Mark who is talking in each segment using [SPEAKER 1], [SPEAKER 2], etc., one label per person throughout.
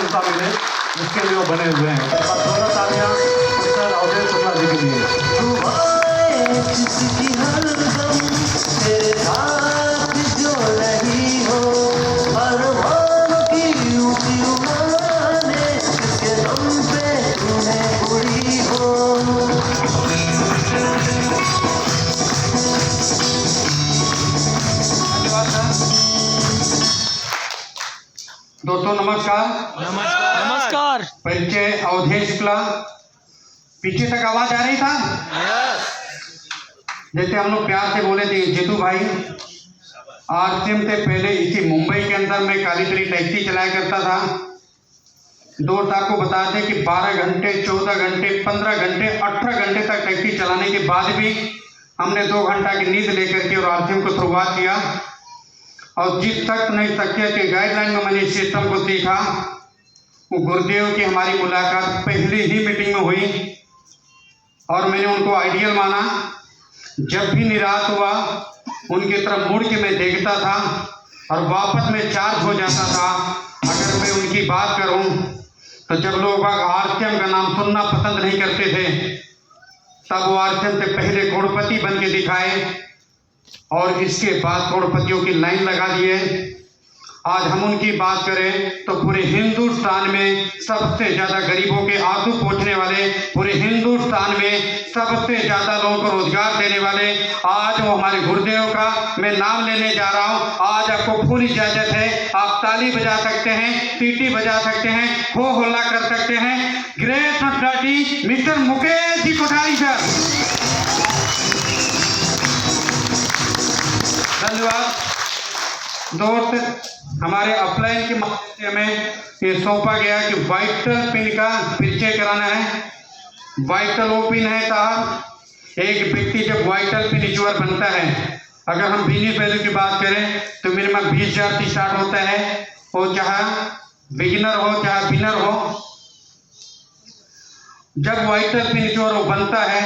[SPEAKER 1] मौका मिले, इसके लिए वो बने हुए हैं। दोनों तालियां सर अवधेश शुक्ला जी के लिए। दोस्तों नमस्कार।
[SPEAKER 2] नमस्कार।
[SPEAKER 1] परिचय अवधेश शुक्ला। पीछे तक आवाज आ रही था? जैसे हम लोग प्यार से बोले थे जीतू भाई, आरसीएम से पहले इसी मुंबई के अंदर मैं काली पीली टैक्सी चलाया करता था। दोस्त आपको बता दें कि 12 घंटे 14 घंटे 15 घंटे 18 घंटे तक टैक्सी चलाने के बाद भी हमने 2 घंटा की नींद लेकर के और आरसीएम को शुरुआत किया। और जिस तक नहीं सत्य के गाइडलाइन में मैंने इस सिस्टम को सीखा, वो गुरुदेव की हमारी मुलाकात पहली ही मीटिंग में हुई और मैंने उनको आइडियल माना। जब भी निराश हुआ उनकी तरफ मुड़ के मैं देखता था और वापस में चार्ज हो जाता था। अगर मैं उनकी बात करूं तो जब लोग आरसीएम का नाम सुनना पसंद नहीं करते थे, तब वो आरसीएम से पहले करोड़पति बन के दिखाए और इसके बाद करोड़पतियों की लाइन लगा दिए। आज हम उनकी बात करें तो पूरे हिंदुस्तान में सबसे ज्यादा गरीबों के आंसू पोंछने वाले, पूरे हिंदुस्तान में सबसे ज्यादा लोगों को रोजगार देने वाले, आज वो हमारे गुरुदेव का मैं नाम लेने जा रहा हूं। आज आपको फुल इजाजत है, आप ताली बजा सकते हैं, सीटी बजा सकते हैं, हो हल्ला कर सकते हैं। Great personality mister Mukesh ji Kothari sir. धन्यवाद। दोस्त, हमारे अपलाइन के माध्यम से हमें ये सौंपा गया कि वाइटल पिन का परिचय कराना है। वाइटल वो पिन है साहब, एक व्यक्ति जब वाइटल पिन इश्यूअर बनता है, अगर हम बिजनेस वैल्यू की बात करें तो मिनिमम 20,000 से स्टार्ट होता है। वो चाहे बिगिनर हो चाहे बिनर हो, जब वाइटल पिन इश्यूअर वो बनता है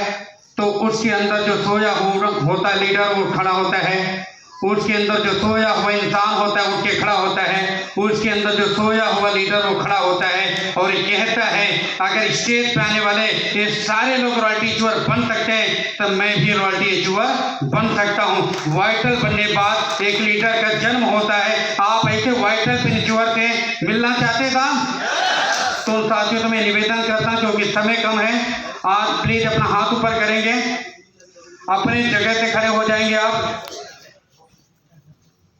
[SPEAKER 1] तो उसके अंदर जो सोया होता है लीडर वो खड़ा होता है, उसके अंदर जो सोया हुआ इंसान होता है उठ के खड़ा होता है, उसके अंदर जो सोया हुआ लीडर वो खड़ा होता है और ये कहता है अगर स्टेज पे आने वाले ये सारे लोग रॉयल्टी इश्यूअर बन सकते हैं तो मैं भी रॉयल्टी इश्यूअर बन सकता हूँ। वाइटल बनने के बाद एक लीडर का जन्म होता है। आप ऐसे वाइटल पिन इश्यूअर से मिलना चाहते था तो साथियों तो मैं निवेदन करता हूँ, क्योंकि समय कम है, आज प्लीज अपना हाथ ऊपर करेंगे, अपने जगह से खड़े हो जाएंगे। आप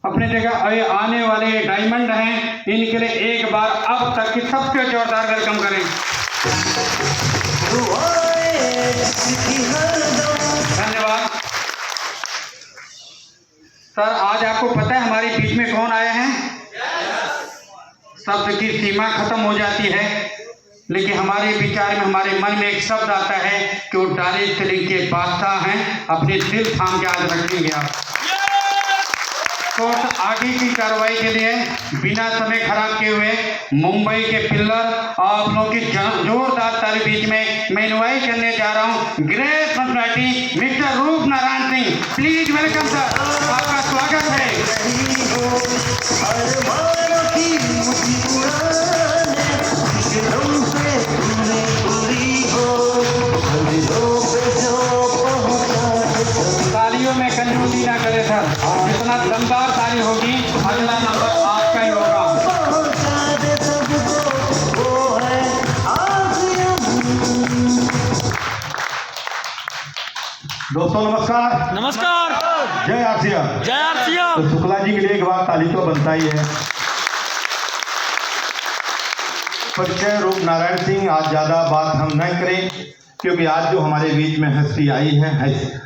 [SPEAKER 1] अपने जगह आने वाले डायमंड हैं, इनके लिए एक बार अब तक की सबसे जोरदार वेलकम करें। धन्यवाद सर। आज आपको पता है हमारे बीच में कौन आए हैं? शब्द की सीमा खत्म हो जाती है, लेकिन हमारे विचार में हमारे मन में एक शब्द आता है कि वो डाले सेलिंग के बादशाह हैं। अपने दिल थाम के आज रखेंगे आप। तो आगे की कार्रवाई के लिए बिना समय खराब किए हुए मुंबई के पिल्लर आप लोगों की जोरदार ताली बीच में मैं इनवाइट करने जा रहा हूं ग्रेट पर्सनालिटी मिस्टर रूप Narayan Singh. Please welcome sir, आपका स्वागत है। तालियों में कंजूसी ना करे सर, जितना दमदार ताली होगी अगला नंबर आपका ही होगा।
[SPEAKER 3] दोस्तों नमस्कार।
[SPEAKER 2] नमस्कार।
[SPEAKER 3] जय आरसीएम।
[SPEAKER 2] जय आरसीएम।
[SPEAKER 3] तो शुक्ला जी के लिए एक बार ताली तो बनता ही है। परिचय रूप नारायण सिंह। आज ज्यादा बात हम न करें, क्योंकि आज जो हमारे बीच में हस्ती आई है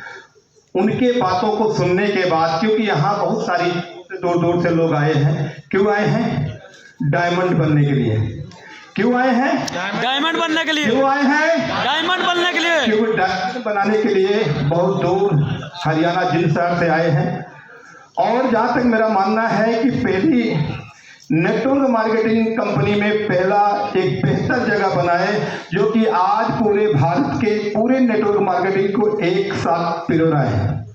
[SPEAKER 3] उनके बातों को सुनने के बाद, क्योंकि यहाँ बहुत सारी दूर दूर से लोग आए हैं। क्यों आए हैं? डायमंड बनने के लिए। क्यों आए हैं?
[SPEAKER 2] डायमंड बनने के लिए।
[SPEAKER 3] क्यों आए हैं?
[SPEAKER 2] डायमंड बनने के लिए।
[SPEAKER 3] क्योंकि डायमंड बनाने के लिए बहुत दूर हरियाणा जिन शहर से आए हैं। और जहाँ तक मेरा मानना है कि पहली नेटवर्क मार्केटिंग कंपनी में पहला एक बेहतर जगह बनाए, जो कि आज पूरे भारत के पूरे नेटवर्क मार्केटिंग को एक साथ पिरो रहा है।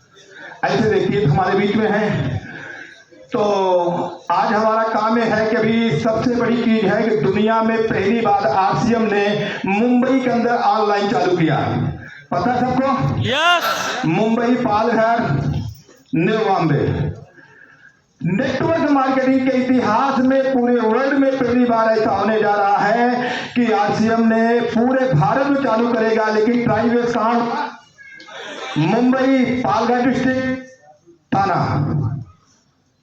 [SPEAKER 3] ऐसे देखिए हमारे बीच में है, तो आज हमारा काम है कि अभी सबसे बड़ी चीज है कि दुनिया में पहली बार आरसीएम ने मुंबई के अंदर ऑनलाइन चालू किया। पता है सबको?
[SPEAKER 2] Yes.
[SPEAKER 3] Mumbai, Palghar, new Bombay. Network marketing के इतिहास में पूरे वर्ल्ड में पहली बार ऐसा होने जा रहा है कि आरसीएम ने पूरे भारत में चालू करेगा, लेकिन ट्राइबेस कहाँ? मुंबई, पालघर डिस्ट्रिक्ट, थाना,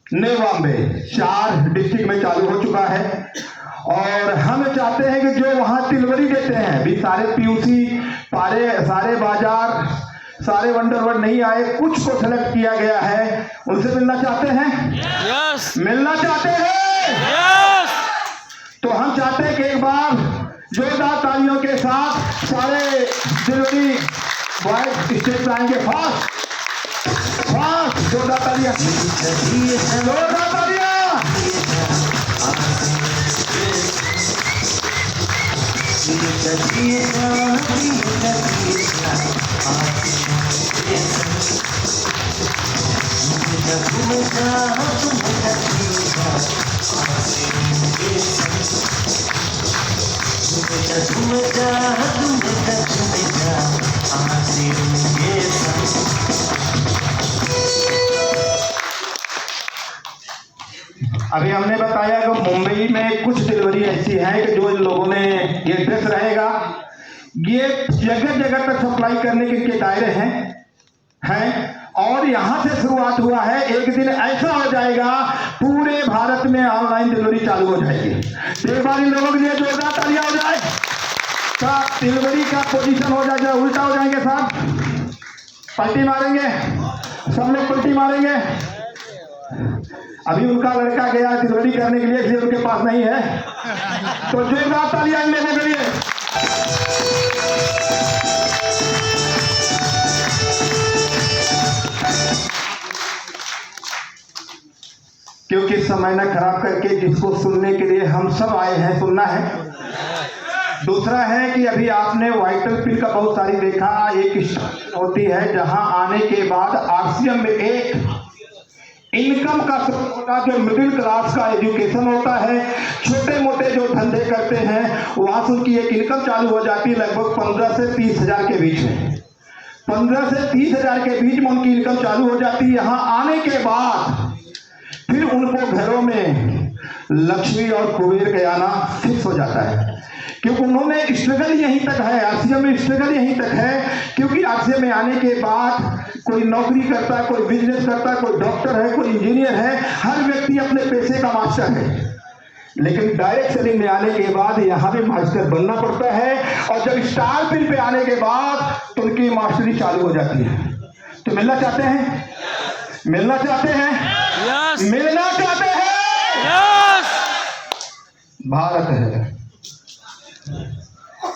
[SPEAKER 3] न्यू बॉम्बे, 4 डिस्ट्रिक्ट में चालू हो चुका है। और हम चाहते हैं कि जो वहां डिलीवरी देते हैं भी सारे पीयूसी, सारे बाजार, सारे वंडरवर्ड नहीं आए, कुछ को सेलेक्ट किया गया है, उनसे मिलना चाहते हैं?
[SPEAKER 2] यस।
[SPEAKER 3] मिलना चाहते हैं?
[SPEAKER 2] यस।
[SPEAKER 3] तो हम चाहते हैं कि एक बार जोरदार तालियों के साथ सारे डिलीवरी बॉय स्टेज पे आएंगे। फास्ट फास्ट, जोरदार तालियां, जोरदार तालियां। अभी हमने बताया कि मुंबई में कुछ डिलीवरी ऐसी है कि जो इन लोगों ने ये एड्रेस रहेगा, ये जगह जगह तक सप्लाई करने के इनके दायरे हैं और यहां से शुरुआत हुआ है। एक दिन ऐसा हो जाएगा पूरे भारत में ऑनलाइन डिलीवरी चालू हो जाएगी। एक बार इन लोगों के लिए जोरदार तालियां हो जाए। साहब डिलीवरी का पोजीशन हो जाए, उल्टा हो जाएंगे साहब, पलटी मारेंगे, सब लोग पलटी मारेंगे। अभी उनका लड़का गया डिलीवरी करने के लिए, इसलिए उनके पास नहीं है, तो जोरदार तालियां इन लोगों के लिए। क्योंकि समय न खराब करके जिसको सुनने के लिए हम सब आए हैं, सुनना है। दूसरा है कि अभी आपने वाइटल पिल का बहुत सारी देखा, एक होती है जहां आने के बाद आरसीएम में एक इनकम का होता है, जो मिडिल क्लास का एजुकेशन होता है, छोटे मोटे जो धंधे करते हैं वहां से उनकी एक इनकम चालू हो जाती है लगभग 15 से 30 हजार के बीच में। 15 से 30 हजार के बीच में उनकी इनकम चालू हो जाती है। यहाँ आने के बाद फिर उनको घरों में लक्ष्मी और कुबेर का आना फिक्स हो जाता है, क्योंकि उन्होंने स्ट्रगल यहीं तक है, आरसीएम में स्ट्रगल यहीं तक है। क्योंकि आरसीएम में आने के बाद कोई नौकरी करता है, कोई बिजनेस करता है, कोई डॉक्टर है, कोई इंजीनियर है, हर व्यक्ति अपने पैसे का मास्टर है। लेकिन डायरेक्ट सेलिंग में आने के बाद यहाँ भी मास्टर बनना पड़ता है, और जब स्टार पिन पे आने के बाद तो उनकी मास्टरी चालू हो जाती है। तो मिलना चाहते हैं? मिलना चाहते हैं?
[SPEAKER 2] यस।
[SPEAKER 3] मिलना चाहते हैं?
[SPEAKER 2] यस।
[SPEAKER 3] भारत है,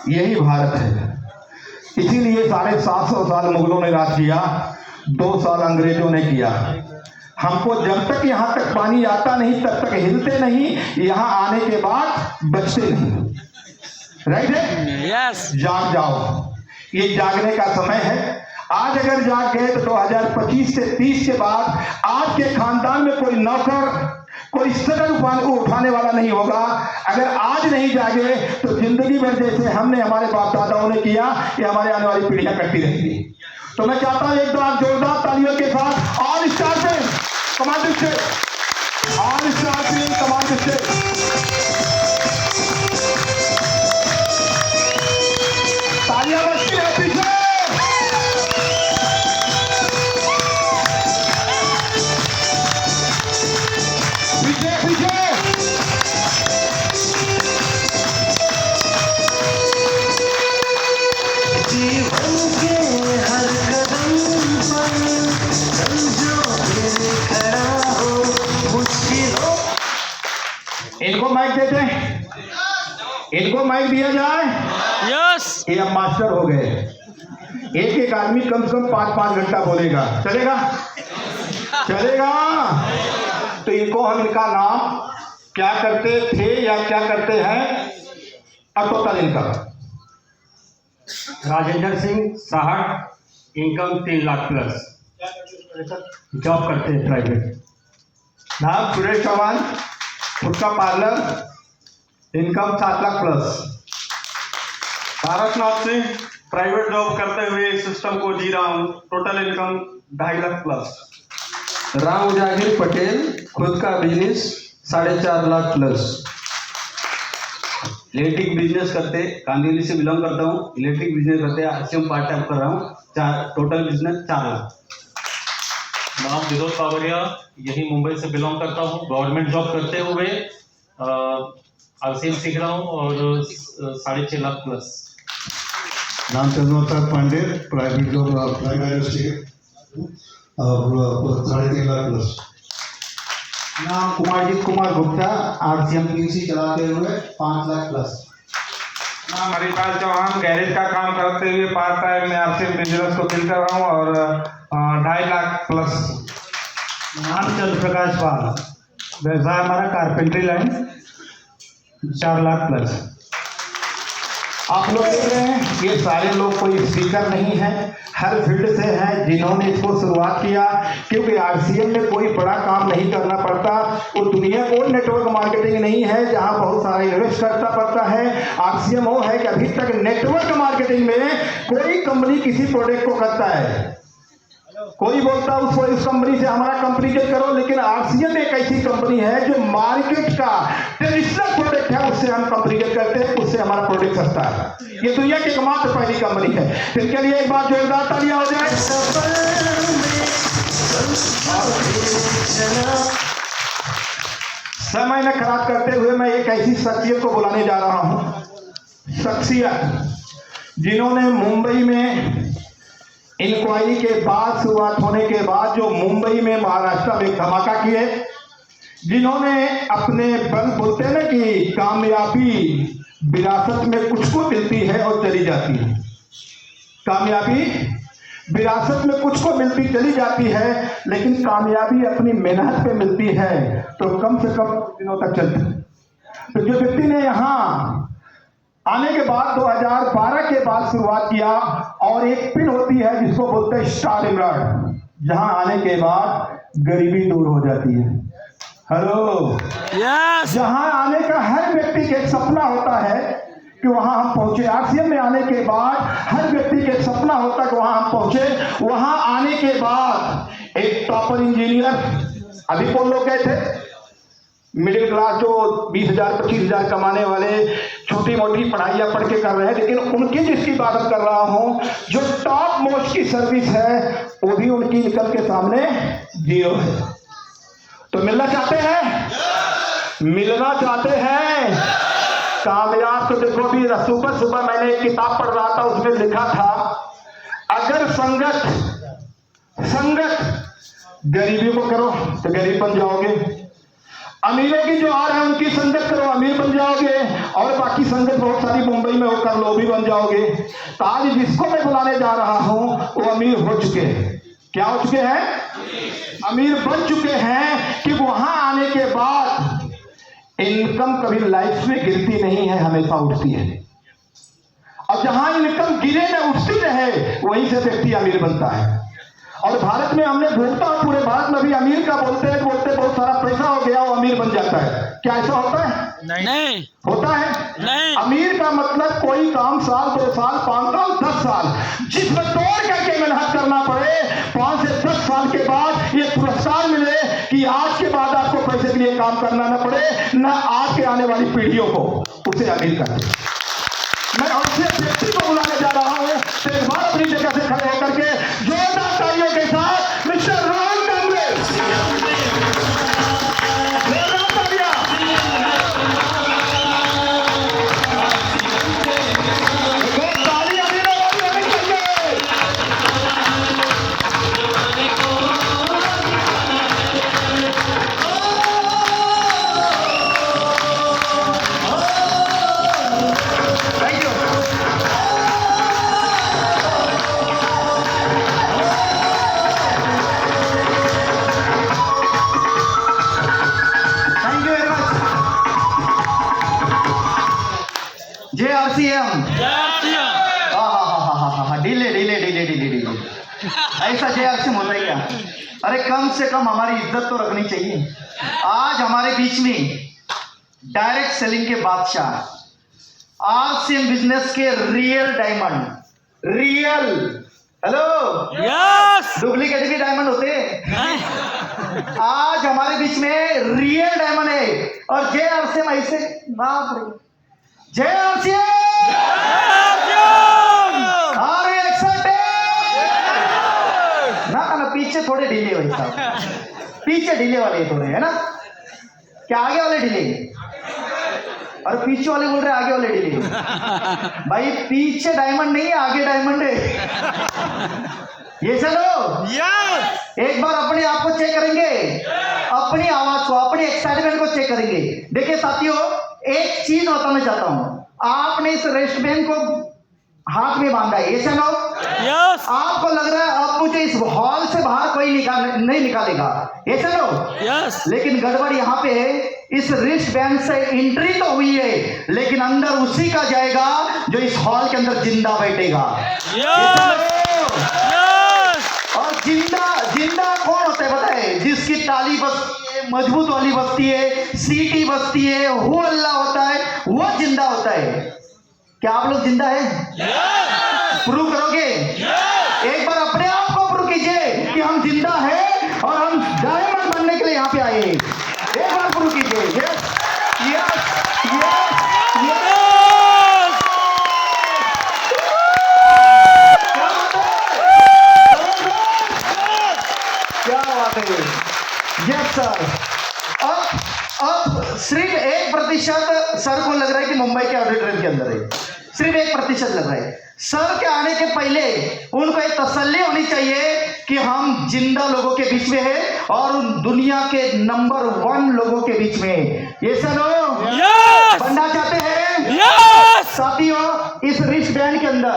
[SPEAKER 3] यही भारत है। इसीलिए 750 साल मुगलों ने राज किया, 2 साल अंग्रेजों ने किया। हमको जब तक यहाँ तक पानी आता नहीं तब तक हिलते नहीं, यहाँ आने के बाद बचते नहीं। राइट है?
[SPEAKER 2] यस।
[SPEAKER 3] जाग जाओ, ये जागने का समय है। आज अगर जाग गए तो 2025 से 30 के बाद आज के खानदान में कोई नौकर, कोई स्ट्रगल उठाने वाला नहीं होगा। अगर आज नहीं जागे तो जिंदगी भर जैसे हमने हमारे बाप दादाओं ने किया, ये हमारे आने वाली पीढ़ियां करती रहेंगी। तो मैं चाहता हूं एक बार जोरदार तालियों के साथ ऑल स्टार पे कमांड स्टेट, ऑल स्टार पे कमांड स्टेट, तालियां बजती है पीछे। इनको माइक देते हैं, इनको माइक दिया जाए।
[SPEAKER 2] यस।
[SPEAKER 3] ये अब मास्टर हो गए। एक एक आदमी कम से कम 5-5 घंटा बोलेगा, चलेगा? चलेगा? तो इनको हम इनका नाम क्या करते थे या क्या करते हैं और टोटल इनकम।
[SPEAKER 4] राजेंद्र सिंह साहब, इनकम 3 लाख प्लस, जॉब करते हैं प्राइवेट।
[SPEAKER 3] नाम सुरेश चौहान, खुद का parlour, income 7 lakh plus.
[SPEAKER 4] Bharatnath Singh, private job करते हुए सिस्टम को जी रहा हूँ, total income 2.5 lakh plus.
[SPEAKER 5] Ram Ujagir Patel, खुद का business 4.5 lakh plus.
[SPEAKER 6] Electric business करते, कांदिवली से बिलोंग करता हूँ। इलेक्ट्रिक बिजनेस करते आरसीएम पार्ट टाइम कर रहा हूँ। Total business 4 lakh.
[SPEAKER 7] नाम विनोद पावरिया, यही मुंबई से बिलोंग करता हूँ। गवर्नमेंट जॉब करते हुए आरसीएम सीख रहा हूँ और 6.5 लाख प्लस।
[SPEAKER 8] नाम Chandraprasad Pandey, private job private और 3.5 लाख प्लस।
[SPEAKER 3] नाम कुमारजीत कुमार गुप्ता, आरसीएम पीसी चलाते हुए 5 लाख प्लस।
[SPEAKER 4] नाम हरिपाल चौहान, गैरेज का काम करते हुए पार्ट टाइम में आरसीएम बिजनेस को डील कर रहा हूँ और 2.5 लाख प्लस।
[SPEAKER 3] नाम चंद्र प्रकाश पाल, व्यवसाय हमारा कारपेंट्री लाइन, 4 लाख प्लस। आप लोग देख रहे हैं ये सारे लोग कोई स्पीकर नहीं है, हर फील्ड से हैं जिन्होंने इसको शुरुआत किया, क्योंकि आरसीएम में कोई बड़ा काम नहीं करना पड़ता। वो दुनिया को नेटवर्क मार्केटिंग नहीं है जहां बहुत सारा इन्वेस्ट करना पड़ता है। आरसीएम वो है कि अभी तक नेटवर्क मार्केटिंग में कोई कंपनी किसी प्रोडक्ट को करता है, कोई बोलता है उसको इस कंपनी से हमारा कंपैरिजन करो, लेकिन आरसीएम एक ऐसी कंपनी है जो मार्केट का ट्रेडिशनल प्रोडक्ट है उससे हम कंपैरिजन करते हैं, उससे हमारा प्रोडक्ट सस्ता है। ये दुनिया की एकमात्र पहली कंपनी है। इनके लिए एक बार जोरदार तालियां हो जाए। समय में खराब करते हुए मैं एक ऐसी शख्सियत को बुलाने जा रहा हूं, शख्सियत जिन्होंने मुंबई में इंक्वायरी के बाद, शुरुआत होने के बाद जो मुंबई में महाराष्ट्र में धमाका किए, जिन्होंने अपने बल बोलते हैं ना कि कामयाबी विरासत में कुछ को मिलती है और चली जाती है, कामयाबी विरासत में कुछ को मिलती चली जाती है, लेकिन कामयाबी अपनी मेहनत पे मिलती है तो कम से कम दिनों तक चलती है। तो जो व्यक्ति ने यहाँ आने के बाद 2012 के बाद शुरुआत किया, और एक पिन होती है जिसको बोलते हैं स्टार इमरान, जहां आने के बाद गरीबी दूर हो जाती है। हेलो,
[SPEAKER 2] यस,
[SPEAKER 3] जहां आने का हर व्यक्ति का एक सपना होता है कि वहां हम पहुंचे। आरसीएम में आने के बाद हर व्यक्ति का एक सपना होता है कि वहां हम पहुंचे। वहां आने के बाद एक टॉपर इंजीनियर, अभी कौन लोग गए थे, मिडिल क्लास जो 20,000 25,000 कमाने वाले छोटी मोटी पढ़ाइयाँ पढ़ के कर रहे हैं, लेकिन उनकी जिसकी बात कर रहा हूँ जो टॉप मोस्ट की सर्विस है वो भी उनकी इनकम के सामने 0 है। तो मिलना चाहते हैं, मिलना चाहते हैं कामयाब। तो देखो अभी सुबह मैंने एक किताब पढ़ रहा था, उसमें लिखा था अगर संगत गरीबी को करो तो गरीब बन जाओगे, अमीरों की जो आ रहे हैं उनकी संगत करो अमीर बन जाओगे, और बाकी संगत बहुत सारी मुंबई में होकर लो भी बन जाओगे। तो आज जिसको मैं बुलाने जा रहा हूं वो अमीर हो चुके हैं। क्या हो चुके हैं? अमीर बन चुके हैं कि वहां आने के बाद इनकम कभी लाइफ में गिरती नहीं है, हमेशा उठती है। और जहां इनकम गिरे न उठती रहे वहीं से व्यक्ति अमीर बनता है। और भारत में हमने भूखता हूं, पूरे भारत में भी अमीर का बोलते बहुत सारा पैसा हो गया वो अमीर बन जाता है। क्या ऐसा होता है?
[SPEAKER 2] नहीं
[SPEAKER 3] होता है
[SPEAKER 2] नहीं।
[SPEAKER 3] अमीर का मतलब कोई काम साल 2 साल 5 साल 10 साल जिसमें तोड़ करके मेहनत करना पड़े, 5 से 10 साल के बाद ये पुरस्कार मिले कि आज के बाद आपको पैसे के लिए काम करना न पड़े, न आज के आने वाली पीढ़ियों को, उसे अमीर कर दे। मैं ऐसे व्यक्ति को बुलाने जा रहा हूं, तो एक बार अपनी जगह से खड़े होकर के जोरदार तालियों के साथ मिस्टर राहुल गांधी, जोरदार तालियां। तालियां देने वाले नहीं चाहिए। Thank you.
[SPEAKER 5] J RCM,
[SPEAKER 2] yes,
[SPEAKER 5] हाँ ढीले ढीले ढीले ढीले ढीले।
[SPEAKER 9] ऐसा JRCM होता है क्या? अरे कम से कम हमारी इज्जत तो रखनी चाहिए। आज हमारे बीच में डायरेक्ट सेलिंग के बादशाह, RCM बिजनेस के real diamond, real, hello,
[SPEAKER 2] yes
[SPEAKER 9] duplicate भी डायमंड होते हैं। आज हमारे बीच में रियल डायमंड है और JRCM ऐसे, बाप रे, JRCM अरे ना पीछे थोड़े ढीले भाई साहब, पीछे ढीले वाले थोड़े, है ना? क्या आगे वाले ढीले और पीछे वाले बोल रहे आगे वाले ढीले? भाई पीछे डायमंड नहीं है, आगे डायमंड है। ये चलो एक बार अपने आप को चेक करेंगे, अपनी आवाज को, अपनी एक्साइटमेंट को चेक करेंगे। देखिए साथियों, एक चीज बताना चाहता हूं, आपने इस रेस्ट बैंड को हाथ में बांधा है, ये चलो,
[SPEAKER 2] यस
[SPEAKER 9] आपको लग रहा है अब मुझे इस हॉल से बाहर कोई नहीं निकालेगा, ये चलो,
[SPEAKER 2] यस
[SPEAKER 9] लेकिन गड़बड़ यहाँ पे है, इस रिस्ट बैंड से एंट्री तो हुई है लेकिन अंदर उसी का जाएगा जो इस हॉल के अंदर जिंदा बैठेगा।
[SPEAKER 2] यस
[SPEAKER 9] और जिंदा कौन होता है पता है? जिसकी ताली बजती है, मजबूत वाली बजती है, सीटी बजती है, हु अल्लाह होता है, वो जिंदा होता है। क्या आप लोग जिंदा है? प्रूव करोगे? एक बार अपने आप को प्रूव कीजिए कि हम जिंदा हैं और हम डायमंड बनने के लिए यहाँ पे आए हैं। एक बार प्रूव कीजिए। Yes yes yes yes. क्या बात है? Yes sir. अब सिर्फ 1% सर को लग रहा है कि मुंबई के ऑडिटोरियम के अंदर है, सिर्फ 1% लग रहा है। सर के आने के पहले उनको एक तसल्ली होनी चाहिए कि हम जिंदा लोगों के बीच में है और दुनिया के नंबर 1 लोगों के बीच में है। ये सर बनना चाहते हैं साथियों। इस रिस्ट बैंड के अंदर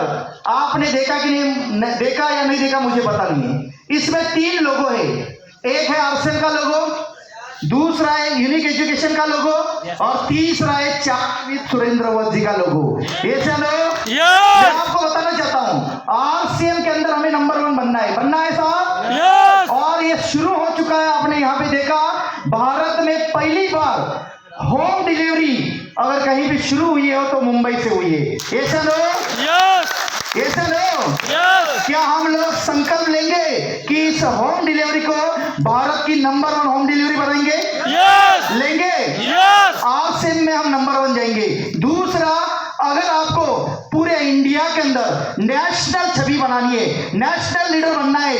[SPEAKER 9] आपने देखा कि नहीं, देखा या नहीं देखा मुझे पता नहीं है। इसमें 3 लोगो है, एक है RCM का लोगो, दूसरा है यूनिक एजुकेशन का लोगो और तीसरा है चार्विद सुरेंद्र वत्स जी का लोगो। ये चलो मैं आपको बताना चाहता हूं, RCM के अंदर हमें नंबर 1 बनना है साहब। और ये शुरू हो चुका है, आपने यहाँ पे देखा भारत में पहली बार होम डिलीवरी अगर कहीं भी शुरू हुई हो तो मुंबई से हुई है। ये चलो ये चलो क्या हम लोग संकल्प लेंगे कि इस होम डिलीवरी को भारत की नंबर 1 होम डिलीवरी बनाएंगे? लेंगे। RCM में हम नंबर 1 जाएंगे। दूसरा, अगर आपको पूरे इंडिया के अंदर नेशनल छवि बनानी है, नेशनल लीडर बनना है,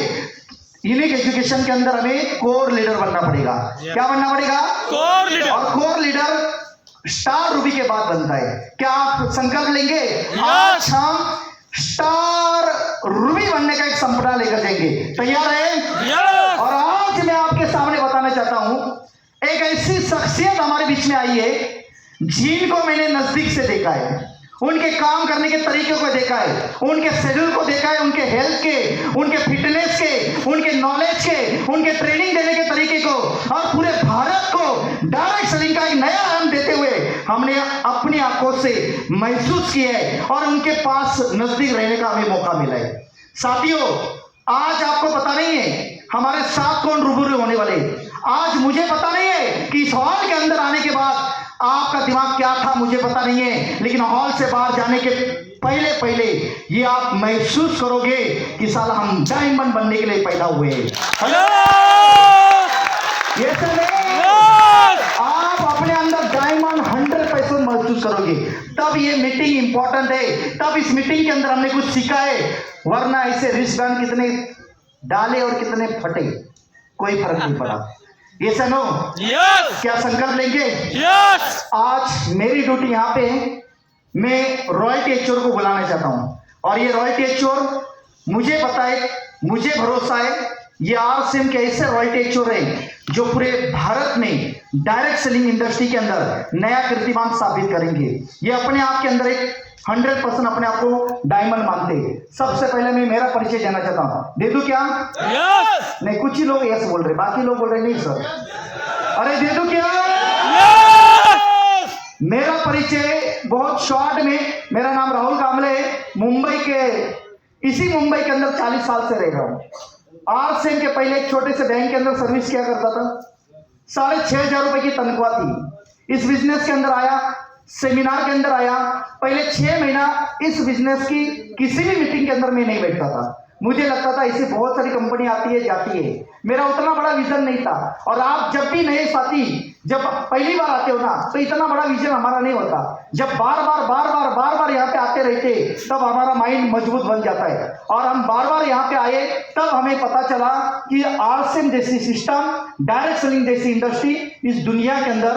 [SPEAKER 9] यूनिक एजुकेशन के अंदर हमें कोर लीडर बनना पड़ेगा। क्या बनना पड़ेगा? Core leader. और कोर लीडर स्टार रूबी के बाद बनता है। क्या आप संकल्प लेंगे? आज हम स्टार रूबी बनने का एक सपना लेकर जाएंगे। तैयार है? और आज मैं आपके सामने बताना चाहता हूं, एक ऐसी शख्सियत हमारे बीच में आई है जिनको मैंने नजदीक से देखा है, उनके काम करने के तरीके को देखा है, उनके शेड्यूल को देखा है, उनके हेल्थ के, उनके फिटनेस के, उनके नॉलेज के, उनके ट्रेनिंग देने के तरीके को और पूरे भारत को डायरेक्ट सेलिंग का एक नया आयाम देते हुए हमने अपनी आंखों से महसूस किया है और उनके पास नजदीक रहने का हमें मौका मिला है। साथियों, आज आपको पता नहीं है हमारे साथ कौन रूबरू होने वाले। आज मुझे पता नहीं है कि इस हॉल के अंदर आने के बाद आपका दिमाग क्या था, मुझे पता नहीं है, लेकिन हॉल से बाहर जाने के पहले ये आप महसूस करोगे कि साला हम डायमंड बनने के लिए पैदा हुए हैं। ये आप अपने अंदर डायमंड 100% महसूस करोगे, तब ये मीटिंग इंपॉर्टेंट है, तब इस मीटिंग के अंदर हमने कुछ सीखा है। वरना ऐसे रिस्टबैंड कितने डाले और कितने फटे कोई फर्क नहीं पड़ा। ये सनो क्या संकल्प लेंगे? आज मेरी ड्यूटी यहाँ पे है, मैं रॉयल्टी एचओर को बुलाना चाहता हूँ और ये रॉयल्टी एचओर मुझे पता है, मुझे भरोसा है, ये RCM के ऐसे रॉयल्टी एचओर है जो पूरे भारत में डायरेक्ट सेलिंग इंडस्ट्री के अंदर नया कीर्तिमान स्थापित करेंगे। ये अपने आप के अंदर एक 100% अपने आप को डायमंड मानते हैं। सबसे पहले मैं मेरा परिचय देना चाहता हूँ। दे दूं क्या? नहीं, कुछ ही लोग यस बोल रहे, बाकी लोग बोल रहे नहीं सर। अरे दे दूं क्या? मेरा परिचय बहुत शॉर्ट में, मेरा नाम राहुल कामले है, मुंबई के इसी मुंबई के अंदर 40 साल से रह रहा हूँ। आरसीएम के पहले एक छोटे से बैंक के अंदर सर्विस किया करता था। 6,500 रुपए की तनख्वाह थी। इस बिजनेस के अंदर आया, सेमिनार के अंदर आया, पहले 6 महीना इस बिजनेस की किसी भी मीटिंग के अंदर मैं नहीं बैठता था। मुझे लगता था ऐसी बहुत सारी कंपनी आती है जाती है, मेरा उतना बड़ा विजन नहीं था। और आप जब भी नए साथी जब पहली बार आते हो ना, तो इतना बड़ा विजन हमारा नहीं होता। जब बार बार यहाँ पे आते रहते, तब हमारा माइंड मजबूत बन जाता है। और हम बार बार यहाँ पे आए, तब हमें पता चला कि आरसीएम जैसी सिस्टम, डायरेक्ट सेलिंग जैसी इंडस्ट्री इस दुनिया के अंदर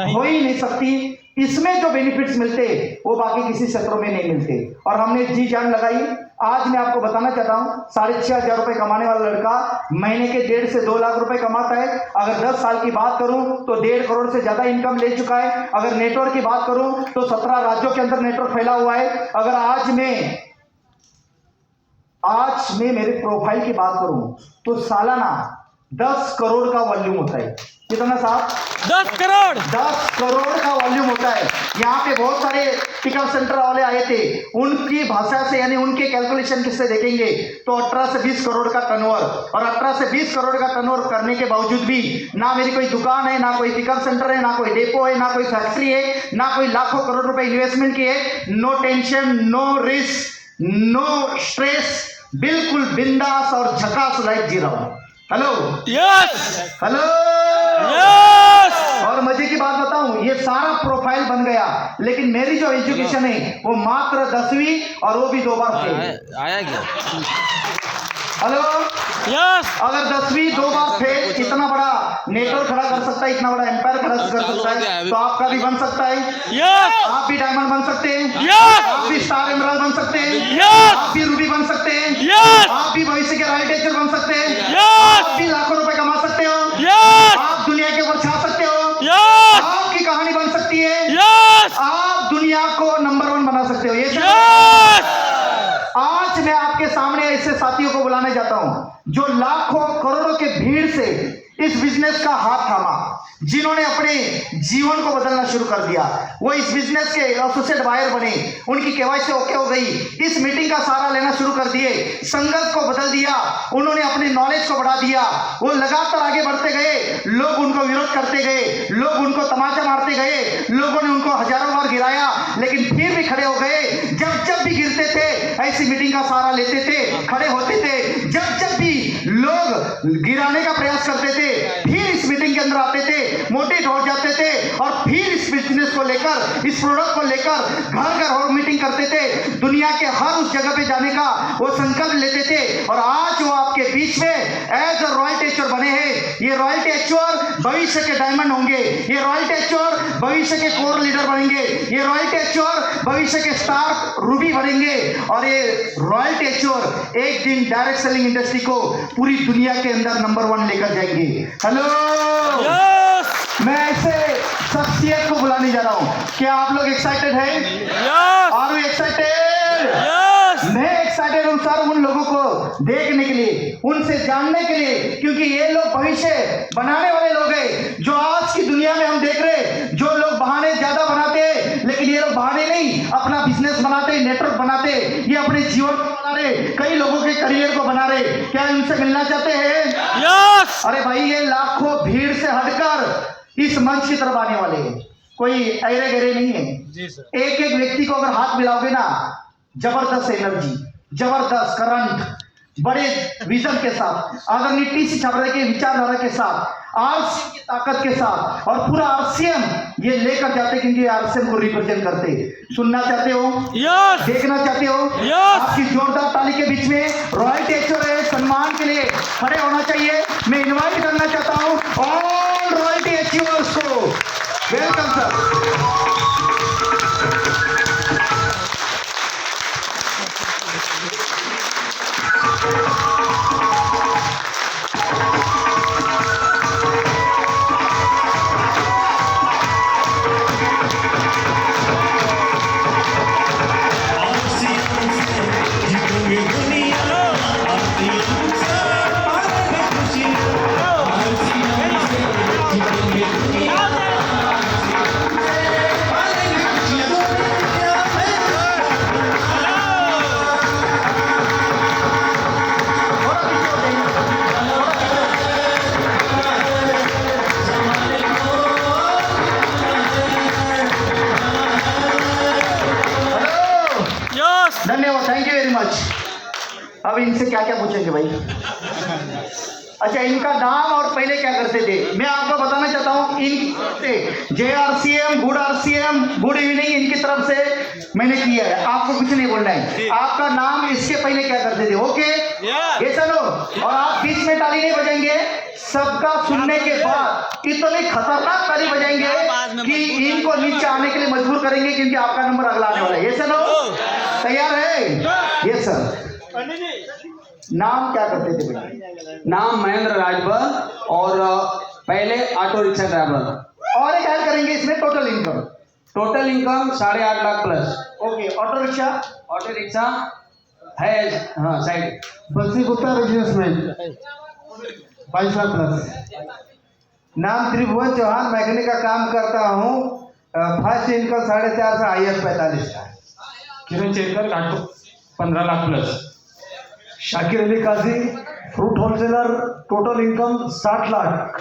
[SPEAKER 9] हो ही नहीं सकती। इसमें जो बेनिफिट्स मिलते वो बाकी किसी क्षेत्रों में नहीं मिलते। और हमने जी जान लगाई। आज मैं आपको बताना चाहता हूँ, 6,500 रुपए कमाने वाला लड़का महीने के 1.5 से 2 लाख रुपए कमाता है। अगर 10 साल की बात करूं तो 1.5 करोड़ से ज्यादा इनकम ले चुका है। अगर नेटवर्क की बात करूं तो 17 राज्यों के अंदर नेटवर्क फैला हुआ है। अगर आज मैं मेरे प्रोफाइल की बात करूं तो सालाना 10 करोड़ का वॉल्यूम होता है। कितना साहब?
[SPEAKER 2] 10 करोड़
[SPEAKER 9] 10 करोड़ का वॉल्यूम होता है। यहाँ पे बहुत सारे पिकअप सेंटर वाले आए थे, उनकी भाषा से यानी उनके कैलकुलेशन किससे देखेंगे तो 18 से 20 करोड़ का टर्नओवर। और 18 से 20 करोड़ का टर्नओवर करने के बावजूद भी ना मेरी कोई दुकान है, ना कोई पिकअप सेंटर है, ना कोई डेपो है, ना कोई फैक्ट्री है, ना कोई लाखों करोड़ रुपए इन्वेस्टमेंट की है। No tension, no risk, no stress, बिल्कुल बिंदास और झकास लाइफ जी रहा हूं। Hello,
[SPEAKER 2] yes
[SPEAKER 9] hello,
[SPEAKER 2] yes.
[SPEAKER 9] और मजे की बात बताऊं, ये सारा प्रोफाइल बन गया, लेकिन मेरी जो एजुकेशन है वो मात्र 10वीं, और वो भी 2 बार फेल।
[SPEAKER 2] आया क्या?
[SPEAKER 9] Hello,
[SPEAKER 2] yes.
[SPEAKER 9] अगर 10वीं 2 बार फेल इतना बड़ा नेटवर्क खड़ा कर सकता है, इतना बड़ा एम्पायर खड़ा कर सकता है, तो आपका भी बन सकता है।
[SPEAKER 2] यस
[SPEAKER 9] आप भी डायमंड बन सकते हैं,
[SPEAKER 2] यस।
[SPEAKER 9] आप भी स्टार एमराल्ड बन सकते हैं,
[SPEAKER 2] यस।
[SPEAKER 9] आप भी रूबी बन सकते हैं,
[SPEAKER 2] यस।
[SPEAKER 9] आप भी भविष्य के रॉयल टेचर बन सकते हैं,
[SPEAKER 2] यस।
[SPEAKER 9] आप भी लाखों रुपए कमा सकते हो,
[SPEAKER 2] यस
[SPEAKER 9] आप दुनिया के ऊपर छा सकते हो,
[SPEAKER 2] यस
[SPEAKER 9] आपकी कहानी बन सकती है,
[SPEAKER 2] यस
[SPEAKER 9] आप दुनिया को नंबर 1 बना सकते हो। ये सब
[SPEAKER 2] यस।
[SPEAKER 9] आज मैं आपके सामने ऐसे साथियों को बुलाने जाता हूं जो लाखों करोड़ों के भीड़ से इस बिजनेस का हाथ थामा, जिन्होंने अपने जीवन को बदलना शुरू कर दिया। वो इस बिजनेस के एसोसिएट बायर बने, उनकी केवाईसी ओके हो गई, इस मीटिंग का सहारा लेना शुरू कर दिए, संघर्ष को बदल दिया, उन्होंने अपनी नॉलेज को बढ़ा दिया, वो लगातार आगे बढ़ते गए। लोग उनको विरोध करते गए, लोग उनको तमाचा मारते गए, लोगों ने उनको हजारों बार गिराया, लेकिन फिर भी खड़े हो गए। जब भी गिरते थे ऐसी मीटिंग का सहारा लेते थे, खड़े होते थे। जब भी लोग गिराने का प्रयास करते थे, फिर इस मीटिंग के अंदर आते थे, मोटिवेट हो जाते थे, और फिर इस बिजनेस को लेकर, इस प्रोडक्ट को लेकर घर घर और मीटिंग करते थे। दुनिया के हर उस जगह पे जाने का वो संकल्प लेते थे, और आज वो आपके बीच में एज अ रॉयल्टी एच्योर बने हैं। ये रॉयल्टी एच्योर भविष्य के डायमंड होंगे, ये रॉयल्टी एच्योर भविष्य के कोर लीडर बनेंगे, ये रॉयल्टी एच्योर भविष्य के स्टार रूबी बनेंगे, और ये रॉयल्टी एच्योर एक दिन डायरेक्ट सेलिंग इंडस्ट्री को पूरी दुनिया के अंदर नंबर 1 लेकर जाएंगे। हेलो,
[SPEAKER 2] यस
[SPEAKER 9] मैं ऐसे शख्सियत को बुलाने जा रहा हूं। क्या आप लोग एक्साइटेड हैं?
[SPEAKER 2] Yes
[SPEAKER 9] are you excited?
[SPEAKER 2] Yes.
[SPEAKER 9] मैं एक्साइटेड हूं सर, उन लोगों को देखने के लिए, उनसे जानने के लिए, क्योंकि ये लोग भविष्य बनाने वाले लोग हैं। जो आज की दुनिया में हम देख रहे हैं, जो लोग बहाने ज्यादा बनाते हैं, लेकिन ये लोग बहाने नहीं, अपना बिजनेस बनाते, नेटवर्क बनाते, ये अपने जीवन को बना रहे, कई लोगों के करियर को बना रहे। क्या उनसे मिलना चाहते हैं?
[SPEAKER 2] यस।
[SPEAKER 9] अरे भाई, ये लाखों भीड़ से हटकर इस मंच की तरफ आने वाले हैं, कोई ऐरे गहरे नहीं है
[SPEAKER 2] जी सर।
[SPEAKER 9] एक एक व्यक्ति को अगर हाथ मिलाओगे ना, जबरदस्त एनर्जी, जबरदस्त करंट, बड़े विजन के साथ, अगर निट्टी सी छापरे के विचारधारा के साथ, आरसीएम की ताकत के साथ, और पूरा आरसीएम ये लेकर जाते, क्योंकि आरसीएम को रिप्रेजेंट करते। सुनना चाहते हो?
[SPEAKER 2] यस।
[SPEAKER 9] देखना चाहते हो?
[SPEAKER 2] यस।
[SPEAKER 9] आपकी जोरदार ताली के बीच में रॉयल्टी एच्योर है, सम्मान के लिए खड़े होना चाहिए। मैं इनवाइट करना चाहता हूं ऑल रॉयल्टी एच्योर्स को। Welcome sir. धन्यवाद, थैंक यू वेरी मच। अब इनसे क्या क्या पूछेंगे भाई? अच्छा, इनका नाम और पहले क्या करते थे मैं आपको बताना चाहता हूँ। इन JRCM गुड इवनिंग इनकी तरफ से मैंने किया है, आपको कुछ नहीं बोलना है। आपका नाम इसके पहले क्या करते थे? ओके, ये चलो, और आप बीच में ताली नहीं बजाएंगे, सबका सुनने के बाद इतनी खतरनाक ताली बजाएंगे कि इनको नीचे आने के लिए मजबूर करेंगे, क्योंकि आपका नंबर अगला आने वाला है। ये चलो, तैयार है? ये सर, नाम क्या करते थे बेटा?
[SPEAKER 5] नाम महेंद्र राजभर और पहले ऑटो रिक्शा ड्राइवर।
[SPEAKER 9] और एक ऐड करेंगे इसमें total income.
[SPEAKER 5] Total income 8.5 lakh plus.
[SPEAKER 9] Okay, auto rickshaw
[SPEAKER 5] है, हाँ साइड।
[SPEAKER 8] बंसी गुप्ता बिजनेसमैन 22 लाख प्लस।
[SPEAKER 9] नाम त्रिभुवन चौहान, मैकेनिक का काम करता हूँ। फर्स्ट इनकम 4.5 से हाईएस्ट 45 का।
[SPEAKER 4] किरण Chekar Ghato 15 lakh plus.
[SPEAKER 8] Shakir Ali Kazi fruit wholesaler, total income 60 lakh.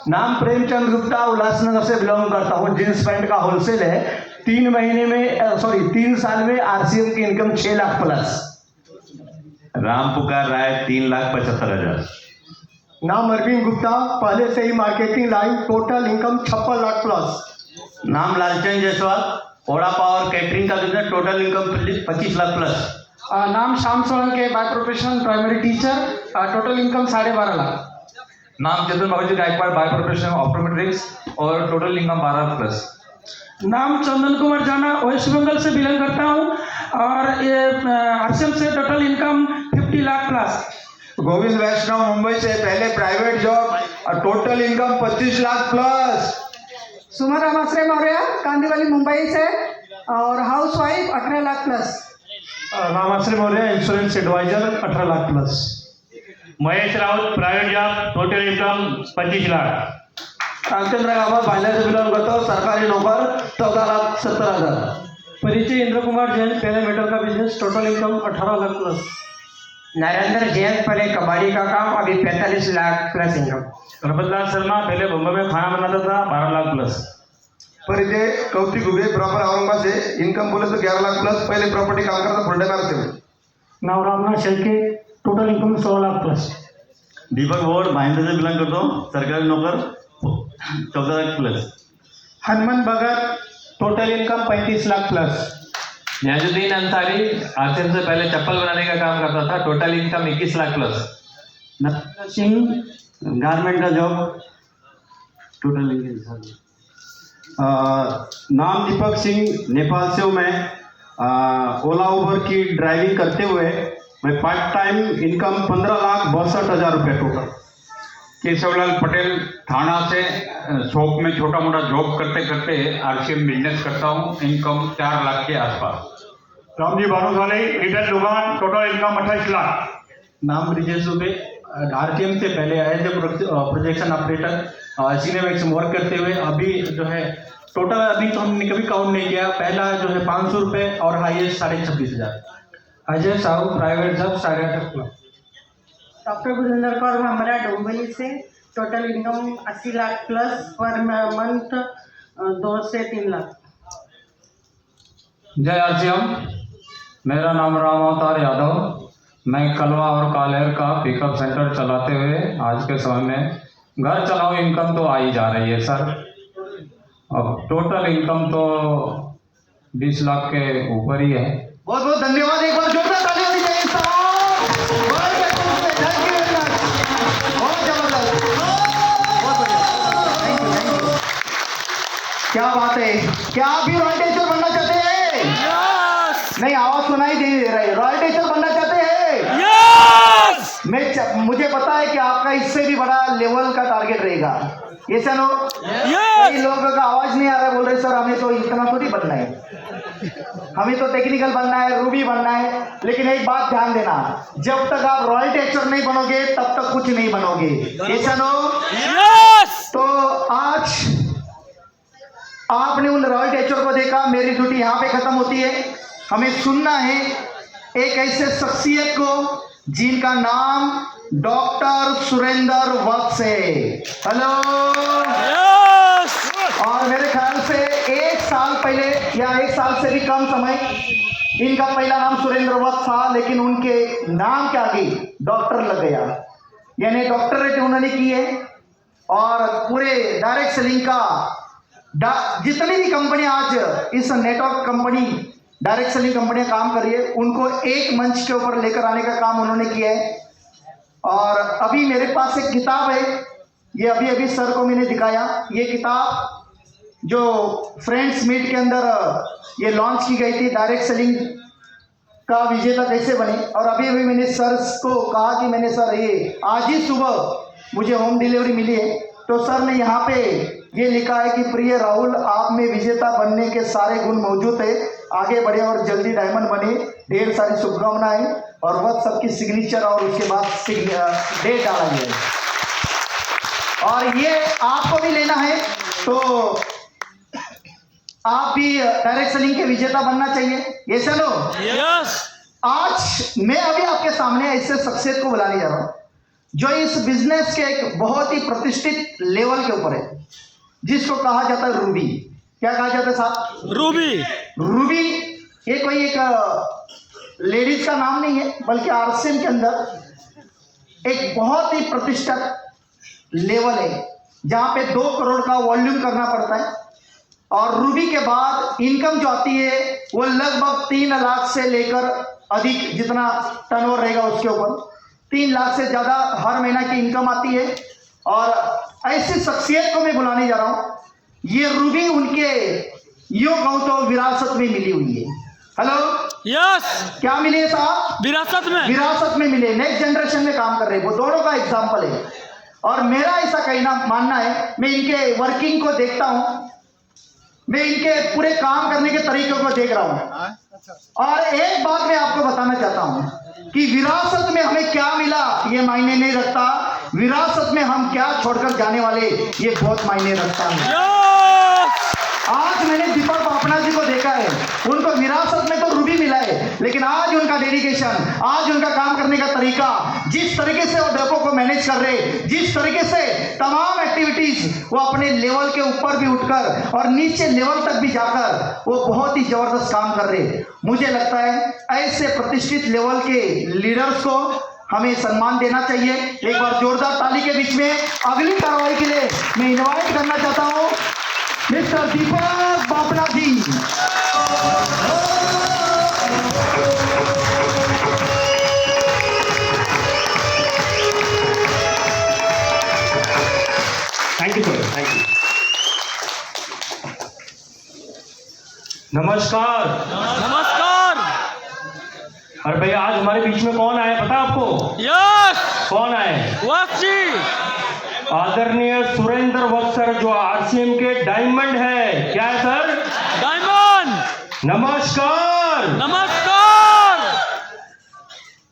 [SPEAKER 9] नाम प्रेमचंद गुप्ता, उल्लासनगर से बिलोंग करता हूँ। जींस पैंट का होलसेल है। 3 साल में RCM की इनकम 6 लाख प्लस।
[SPEAKER 3] राम पुकार राय 3,75,000।
[SPEAKER 8] नाम अरविंद गुप्ता, पहले से ही marketing line, total income 56 lakh plus.
[SPEAKER 3] नाम लालचंद जायसवाल, ओड़ा पावर कैटरिंग का बिजनेस, टोटल इनकम 25 लाख प्लस।
[SPEAKER 5] नाम Shyam Solanke, by profession primary teacher, total income 12.5 lakh.
[SPEAKER 4] नाम चंदन बाबूजी गायकवाड़, बाय प्रोफेशन ऑप्टोमेट्रिक्स और टोटल इनकम 12 प्लस।
[SPEAKER 5] नाम चंदन कुमार जाना, वेस्ट बंगाल से बिलोंग करता हूँ और ये RCM से total income 50 lakh plus.
[SPEAKER 3] Govind Vaishnav, Mumbai से, पहले प्राइवेट जॉब और total income 25 lakh plus.
[SPEAKER 10] Suma Ramashray Maurya, Kandivali Mumbai से और housewife 18 lakh plus.
[SPEAKER 8] Ramashri Maurya, insurance advisor 18 lakh plus.
[SPEAKER 7] Mahesh Raut, private job, total income 25 lakh.
[SPEAKER 5] Ramchandra Gama, Banda से बिलोंग करता हूँ, सरकारी नौकर, 14,70,000।
[SPEAKER 10] परिचय इंद्र कुमार जैन, पहले मेटल का बिजनेस, total income 18 lakh plus.
[SPEAKER 5] Narendra Jain, पहले कबाड़ी का काम, अभी 45 लाख प्लस इनकम।
[SPEAKER 7] प्रबललाल शर्मा, पहले बम्बई में खाना बनाता था, 12 लाख प्लस।
[SPEAKER 3] परिचय कौतिक हुए, प्रॉपर औरंगाबाद से, इनकम बोले तो 11 लाख प्लस, पहले प्रॉपर्टी काम करता, फुल टाइम से।
[SPEAKER 10] नाम Ramnath Shelke, total income 16 lakh plus.
[SPEAKER 3] Deepak Bor, Bhayander से बिलोंग करता हूँ, सरकारी नौकर, 14 lakh plus.
[SPEAKER 8] Hanuman Bhagat, total income 35 lakh plus.
[SPEAKER 7] Nyazuddin Ansari, RCM से पहले चप्पल बनाने का काम करता था, total income 21 lakh plus.
[SPEAKER 5] Narendra Singh, garment का जॉब, टोटल इनकम।
[SPEAKER 3] नाम दीपक सिंह, नेपाल से हूँ मैं। ओला उबर की ड्राइविंग करते हुए मैं पार्ट टाइम इनकम 15,62,000 रुपये टोटल।
[SPEAKER 1] केशवलाल पटेल, थाना से, शॉप में छोटा मोटा जॉब करते करते RCM बिजनेस करता हूँ, इनकम 4 लाख के आसपास।
[SPEAKER 8] रामजी भानुशाली, रिटेल दुकान, टोटल इनकम 28 लाख।
[SPEAKER 5] नाम ब्रिजेश दुबे, RCM से पहले आए थे प्रोजेक्शन ऑपरेटर, सिनेमैक्स में वर्क करते हुए। अभी जो है टोटल अभी तो हमने कभी काउंट नहीं किया, पहला जो है 500 रुपये और highest 26,500। Ajay Sahu, private job, 8.5 lakh.
[SPEAKER 10] Doctor Gurinder Kaur हमारा, डोंबिवली से, total income 80 lakh plus, per month 2 से 3 लाख।
[SPEAKER 5] जय RCM, मेरा नाम राम अवतार यादव, मैं कलवा और कालेर का पिकअप सेंटर चलाते हुए आज के समय में घर चलाओ इनकम तो आ ही जा रही है सर। अब टोटल इनकम तो 20 लाख के ऊपर ही है।
[SPEAKER 9] बहुत बहुत धन्यवाद, एक बार जोरदार ताली होनी चाहिए साहब। बहुत जबरदस्त, बहुत बढ़िया, थैंक यू। क्या बात है, क्या आप भी रॉयल टीचर बनना चाहते हैं? नहीं, आवाज सुनाई दे रहा है। रॉयल टीचर बनना चाहते हैं? मुझे पता है कि आपका इससे भी बड़ा लेवल का टारगेट रहेगा। ये चलो, कई लोगों का आवाज नहीं आ रहा है, बोल रहे सर हमें तो इतना थोड़ी बनना है, हमें तो टेक्निकल बनना है, रूबी बनना है। लेकिन एक बात ध्यान देना, जब तक आप रॉयल टीचर नहीं बनोगे तब तक कुछ नहीं बनोगे। ये चलो, तो आज आपने उन रॉयल टीचर को देखा, मेरी ड्यूटी यहाँ पे खत्म होती है। हमें सुनना है एक ऐसे शख्सियत को जिनका नाम डॉक्टर सुरेंद्र वत्स है। हेलो, और मेरे ख्याल से 1 साल पहले या 1 साल से भी कम समय इनका पहला नाम सुरेंद्र वत्स था, लेकिन उनके नाम के आगे डॉक्टर लग गया, यानी डॉक्टरेट उन्होंने की है। और पूरे डायरेक्ट सेलिंग का जितनी भी कंपनी आज इस नेटवर्क कंपनी डायरेक्ट सेलिंग कंपनियां काम कर रही है, उनको एक मंच के ऊपर लेकर आने का काम उन्होंने किया है। और अभी मेरे पास एक किताब है, ये अभी अभी सर को मैंने दिखाया। ये किताब जो फ्रेंड्स मीट के अंदर ये लॉन्च की गई थी, डायरेक्ट सेलिंग का विजेता कैसे बने। और अभी अभी मैंने सर को कहा कि मैंने सर ये आज ही सुबह मुझे होम डिलीवरी मिली है, तो सर ने यहाँ पे ये लिखा है कि प्रिय राहुल, आप में विजेता बनने के सारे गुण मौजूद है, आगे बढ़े और जल्दी डायमंड बने, ढेर सारी शुभकामनाएं। और वह सबकी सिग्नेचर और उसके बाद डेट डाला गया है। और ये आपको भी लेना है तो आप भी डायरेक्ट सेलिंग के विजेता बनना चाहिए। ये चलो
[SPEAKER 2] यस।
[SPEAKER 9] आज मैं अभी आपके सामने ऐसे शख्सियत को बुलाने जा रहा हूं जो इस बिजनेस के एक बहुत ही प्रतिष्ठित लेवल के ऊपर है, जिसको कहा जाता है रूबी। क्या कहा जाता है साहब?
[SPEAKER 2] रूबी।
[SPEAKER 9] रूबी ये कोई एक लेडीज का नाम नहीं है, बल्कि आरसीएम के अंदर एक बहुत ही प्रतिष्ठित लेवल है, जहां पे 2 करोड़ का वॉल्यूम करना पड़ता है। और रूबी के बाद इनकम जो आती है वो लगभग 3 लाख से लेकर अधिक, जितना टर्नओवर रहेगा उसके ऊपर 3 लाख से ज़्यादा हर महीना की इनकम आती है। और ऐसी शख्सियत को मैं बुलाने जा रहा हूँ। ये रूबी उनके यूं कहूँ तो विरासत में मिली हुई है। Hello
[SPEAKER 2] yes.
[SPEAKER 9] क्या मिली है साहब?
[SPEAKER 2] विरासत में।
[SPEAKER 9] विरासत में मिले, नेक्स्ट जनरेशन में काम कर रहे हैं, वो दोनों का एग्जाम्पल है। और मेरा ऐसा कहना मानना है, मैं इनके वर्किंग को देखता हूँ, मैं इनके पूरे काम करने के तरीके को देख रहा हूँ। और एक बात मैं आपको बताना चाहता हूँ कि विरासत में हमें क्या मिला ये मायने नहीं रखता, विरासत में हम क्या छोड़कर जाने वाले ये बहुत मायने रखता है। आज मैंने दीपक पापना जी को देखा है, उनको विरासत में तो रूबी मिला है, लेकिन आज उनका डेडिकेशन, आज उनका काम करने का तरीका, जिस तरीके से वो डेपो को मैनेज कर रहे, जिस तरीके से तमाम एक्टिविटीज वो अपने लेवल के ऊपर भी उठकर और नीचे लेवल तक भी जाकर वो बहुत ही जबरदस्त काम कर रहे। मुझे लगता है ऐसे प्रतिष्ठित लेवल के लीडर्स को हमें सम्मान देना चाहिए। एक बार जोरदार ताली के बीच में अगली कार्रवाई के लिए मैं इनवाइट करना चाहता हूँ mister Deepak Papna ji.
[SPEAKER 4] Thank you sir, thank you. नमस्कार।
[SPEAKER 2] नमस्कार।
[SPEAKER 4] अरे भैया आज हमारे बीच में कौन आया पता आपको?
[SPEAKER 2] यस।
[SPEAKER 4] कौन आए?
[SPEAKER 2] वत्स जी।
[SPEAKER 4] आदरणीय सुरेंद्र वत्स सर, जो आरसीएम के डायमंड है। क्या है सर?
[SPEAKER 2] डायमंड।
[SPEAKER 4] नमस्कार।
[SPEAKER 2] नमस्कार।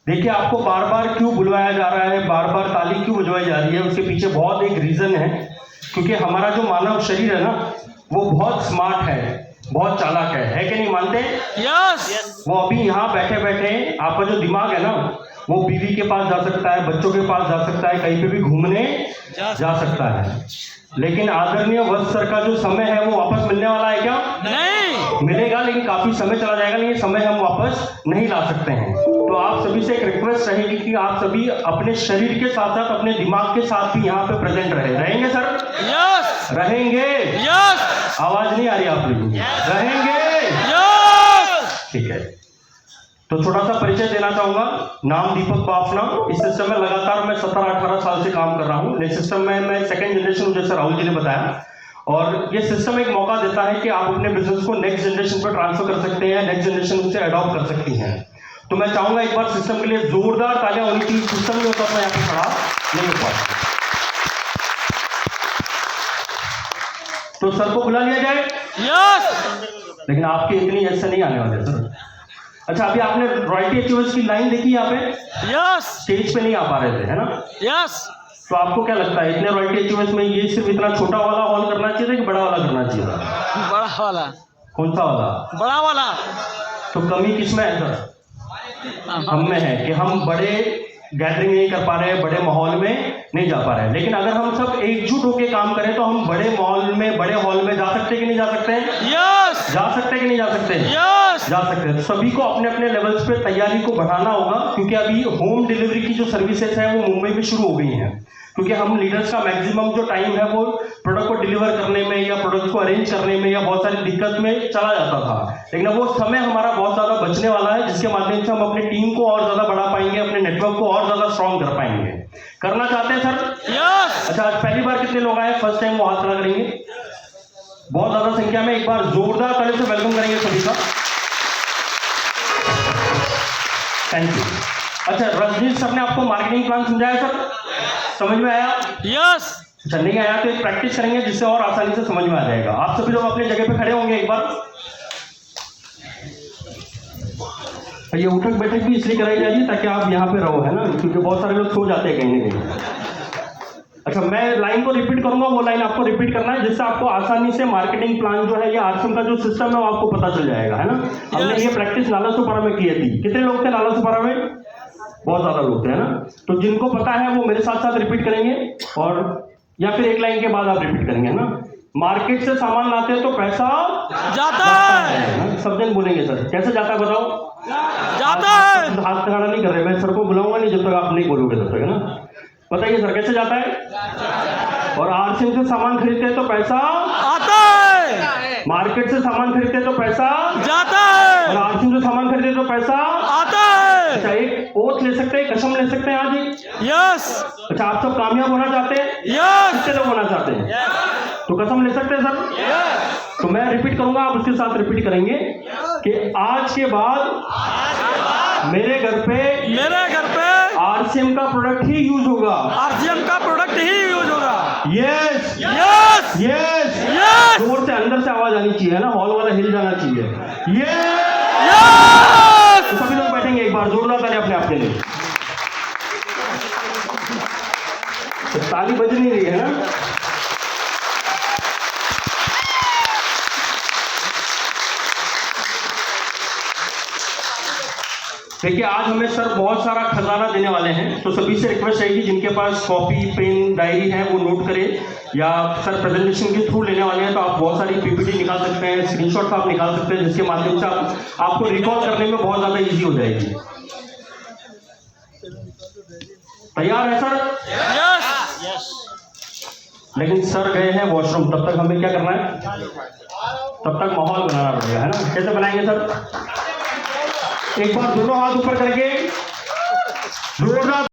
[SPEAKER 4] देखिए आपको बार बार क्यों बुलवाया जा रहा है, बार बार ताली क्यों बजवाई जा रही है, उसके पीछे बहुत एक रीजन है। क्योंकि हमारा जो मानव शरीर है ना, वो बहुत स्मार्ट है, बहुत चालाक है कि नहीं मानते?
[SPEAKER 2] यस।
[SPEAKER 4] वो अभी यहाँ बैठे बैठे आपका जो दिमाग है ना, वो बीवी के पास जा सकता है, बच्चों के पास जा सकता है, कहीं पे भी घूमने जा सकता है। लेकिन आदरणीय वत्स सर का जो समय है वो वापस मिलने वाला है क्या?
[SPEAKER 2] नहीं
[SPEAKER 4] मिलेगा, लेकिन काफी समय चला जाएगा, लेकिन ये समय हम वापस नहीं ला सकते हैं। तो आप सभी से एक रिक्वेस्ट रहेगी कि आप सभी अपने शरीर के साथ साथ अपने दिमाग के साथ भी यहाँ पे प्रेजेंट रहेंगे सर?
[SPEAKER 2] यस।
[SPEAKER 4] रहेंगे?
[SPEAKER 2] यस।
[SPEAKER 4] आवाज नहीं आ रही आप लोगों की? रहेंगे?
[SPEAKER 2] यस।
[SPEAKER 4] ठीक है, तो छोटा सा परिचय देना चाहूंगा। नाम दीपक पापना। इस सिस्टम में लगातार मैं 17-18 साल से काम कर रहा हूँ। इस सिस्टम में मैं सेकंड जनरेशन हूँ, जैसे राहुल जी ने बताया। और ये सिस्टम एक मौका देता है कि आप अपने बिजनेस को नेक्स्ट जनरेशन पर ट्रांसफर कर सकते हैं, नेक्स्ट जनरेशन उसे अडॉप्ट कर सकती हैं। तो मैं चाहूंगा एक बार सिस्टम के लिए जोरदार तालियां होनी चाहिए। सिस्टम नहीं होता तो यहाँ पे खड़ा नहीं हो पाता। तो सर को बुला लिया जाए?
[SPEAKER 2] यस।
[SPEAKER 4] लेकिन आपके इतनी ऐसे नहीं आने वाले सर। अच्छा, अभी आपने रॉयल्टी अचीवर्स की लाइन देखी यहाँ पे?
[SPEAKER 2] यस।
[SPEAKER 4] स्टेज पे नहीं आ पा रहे थे, है ना?
[SPEAKER 2] यस।
[SPEAKER 4] तो आपको क्या लगता है इतने रॉयल्टी अचीवर्स में ये सिर्फ इतना छोटा वाला हॉल करना चाहिए था कि बड़ा वाला करना चाहिए था?
[SPEAKER 2] बड़ा वाला।
[SPEAKER 4] कौन सा वाला?
[SPEAKER 2] बड़ा वाला।
[SPEAKER 4] तो कमी किसमें है सर? हम में है कि हम बड़े गैदरिंग नहीं कर पा रहे हैं, बड़े माहौल में नहीं जा पा रहे हैं। लेकिन अगर हम सब एकजुट होकर काम करें तो हम बड़े मॉल में, बड़े हॉल में जा सकते हैं कि नहीं जा सकते हैं?
[SPEAKER 2] यस
[SPEAKER 4] जा सकते हैं कि नहीं जा सकते हैं?
[SPEAKER 2] यस
[SPEAKER 4] जा सकते हैं। सभी को अपने अपने लेवल्स पे तैयारी को बढ़ाना होगा, क्योंकि अभी होम डिलीवरी की जो सर्विसेज है वो मुंबई में शुरू हो गई हैं। क्योंकि हम लीडर्स का मैक्सिमम जो टाइम है वो प्रोडक्ट को डिलीवर करने में या प्रोडक्ट को अरेंज करने में या बहुत सारी दिक्कत में चला जाता था, लेकिन वो समय हमारा बहुत ज़्यादा बचने वाला है, जिसके माध्यम से हम अपनी टीम को और ज़्यादा बढ़ा पाएंगे, अपने नेटवर्क को और ज़्यादा स्ट्रॉन्ग कर पाएंगे। करना चाहते हैं सर?
[SPEAKER 2] यस।
[SPEAKER 4] अच्छा, आज पहली बार कितने लोग आए? फर्स्ट टाइम वो हाथ खड़ा करेंगे। बहुत ज़्यादा संख्या में, एक बार जोरदार ताली से वेलकम करेंगे सभी का। Thank you. अच्छा, रजनीश सर ने आपको मार्केटिंग प्लान समझाया सर? समझ में आया?
[SPEAKER 2] यस।
[SPEAKER 4] अच्छा, नहीं आया तो एक प्रैक्टिस करेंगे जिससे और आसानी से समझ में आ जाएगा। आप सभी लोग अपने जगह पे खड़े होंगे एक बार। ये उठक बैठक भी इसलिए कराई जा रही है ताकि आप यहाँ पे रहो, है ना, क्योंकि बहुत सारे लोग सो जाते हैं कहीं ना कहीं। अच्छा, मैं लाइन को रिपीट करूंगा, वो लाइन आपको रिपीट करना है, जिससे आपको आसानी से मार्केटिंग प्लान जो है या आरसीएम का जो सिस्टम है वो आपको पता चल जाएगा, है ना। हमने ये प्रैक्टिस नालासोपारा में की थी। कितने लोग थे नालासोपारा में? बहुत ज्यादा लोग थे, है ना। तो जिनको पता है वो मेरे साथ साथ रिपीट करेंगे, और या फिर एक लाइन के बाद आप रिपीट करेंगे, है ना। मार्केट से सामान लाते हैं तो पैसा
[SPEAKER 2] जाता है।
[SPEAKER 4] सब जन बोलेंगे सर, कैसे जाता है बताओ?
[SPEAKER 2] जाता है।
[SPEAKER 4] हाथ खड़ा नहीं कर रहे, मैं सर को बुलाऊंगा नहीं जब तक आप नहीं बोलोगे तब तक, है ना। बताइए सर, कैसे जाता है? और आरसीएम से सामान खरीदते हैं तो पैसा
[SPEAKER 2] आता है।
[SPEAKER 4] मार्केट से सामान खरीदते हैं तो पैसा
[SPEAKER 2] जाता है।
[SPEAKER 4] और आरसीएम से सामान खरीदते तो पैसा
[SPEAKER 2] आता है।
[SPEAKER 4] अच्छा, एक ओथ ले सकते हैं, कसम ले सकते हैं आज ही?
[SPEAKER 2] यस।
[SPEAKER 4] अच्छा, आप सब कामयाब होना चाहते हैं?
[SPEAKER 2] यस।
[SPEAKER 4] कितने लोग होना चाहते हैं? तो कसम ले सकते हैं सर? तो मैं रिपीट करूंगा, आप उसके साथ रिपीट करेंगे कि आज के बाद मेरे घर पे आरसीएम का प्रोडक्ट ही यूज होगा।
[SPEAKER 2] आरसीएम का प्रोडक्ट ही यूज होगा।
[SPEAKER 4] Yes
[SPEAKER 2] yes
[SPEAKER 4] yes
[SPEAKER 2] yes.
[SPEAKER 4] जोर से अंदर से आवाज आनी चाहिए, है ना, हॉल वाला हिल जाना चाहिए।
[SPEAKER 2] यस।
[SPEAKER 4] तो सभी लोग बैठेंगे एक बार, जोरदार ताली अपने आप के लिए। तो ताली बज नहीं रही है ना। देखिए, आज हमें सर बहुत सारा खजाना देने वाले हैं, तो सभी से रिक्वेस्ट है कि जिनके पास कॉपी, पेन, डायरी है वो नोट करें, या सर प्रेजेंटेशन के थ्रू लेने वाले हैं तो आप बहुत सारी पीपीटी निकाल सकते हैं, स्क्रीनशॉट आप निकाल सकते हैं, जिसके माध्यम से आपको रिकॉल करने में बहुत ज़्यादा ईजी हो जाएगी। तैयार है सर?
[SPEAKER 2] यस।
[SPEAKER 4] लेकिन सर गए हैं वॉशरूम, तब तक हमें क्या करना है? तब तक माहौल बनाना पड़ेगा, है ना। कैसे बनाएंगे सर? एक बार दोनों हाथ ऊपर करके जोरदार